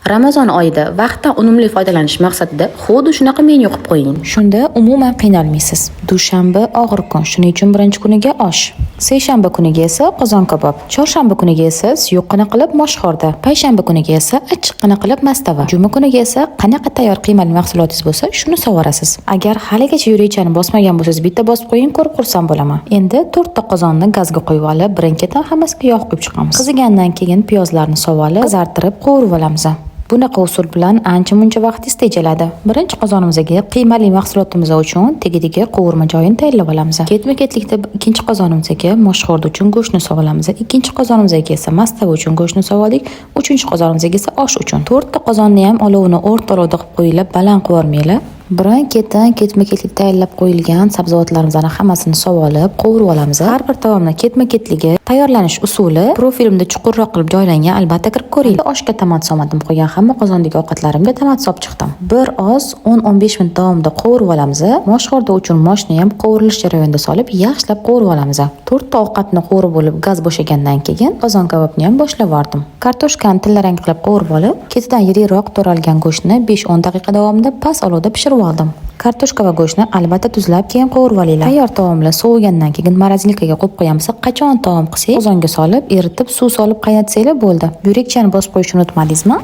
Ramazon oyida vaqtdan unumli foydalanish maqsadida xuddi shunaqa menyu qilib qo'ying. Shunda umuman qiynalmaysiz. Dushanba og'ir kun, shuning uchun birinchi kuniga osh. Seshanba kuniga esa qozon kabob. Chorshanba kuniga esa suyuqqina qilib moshxorda. Payshanba kuniga esa achchiqqina qilib mastava. Juma kuniga esa qanaqa tayyor qiymali mahsulotingiz bo'lsa, shuni sovorasiz. Agar haligacha yuryechani bosmagan bo'lsangiz, bitta bosib qo'ying, ko'rib xursand bo'laman. Endi 4 ta qozonni gazga qo'yib olib, birin-ketin hammasiga yog' quyib chiqamiz. Qizigandan keyin piyozlarni sovolib, qizartirib qovurib olamiz. Bunaqa usul bilan ancha-muncha vaqtingiz tejaladi. Birinchi qozonimizga qiymali mahsulotimiz uchun tegidagi qovurma joyini tayyorlab olamiz. Ketma-ketlikda ikkinchi qozonimizga moshxorda uchun go'shtni sovolamiz. Ikkinchi qozonimizga esa mastava uchun go'shtni sovoldik. Uchinchi qozonimizga esa osh uchun. 4 ta qozonni ham olovini o'rta olovda qilib qo'yilib, baland qo'yvormanglar. Birin-ketin ketma-ketlik tayyorlab qo'yilgan sabzavotlarimizni hammasini sovolib, qovurib olamiz. Har bir taomni ketma-ketligi, tayyorlanish usuli profilimda chuqurroq qilib joylangan, albatta kirib ko'ring. Oshga tomat solmadim, qo'ygan hamma qozondagi ovqatlarimga tomat solib chiqdim. Bir oz 10-15 minut davomida qovurib olamiz. Moshxorda uchun moshni ham qovurilish jarayonida solib, yaxshilab qovurib olamiz. 4 ta ovqatni qovurib olib, gaz bo'shagandan keyin qozon kabobni ham boshlab yubordim. Kartoshkani tillarang qilib qovurib olib, ketidan yiriroq to'ralgan go'shtni 5-10 daqiqa davomida past olovda pishirib oldim. Kartoshka va go'shtni albatta tuzlab keyin qovurib olinglar. Tayyor taomlar sovigandan keyin morozilkaga qo'yib qo'yamiz. Qachon taom qilsangiz qozonga solib, eritib, suv solib qaynatsanglar bo'ldi. Yurekchani bosib qo'yishni unutmadingizmi?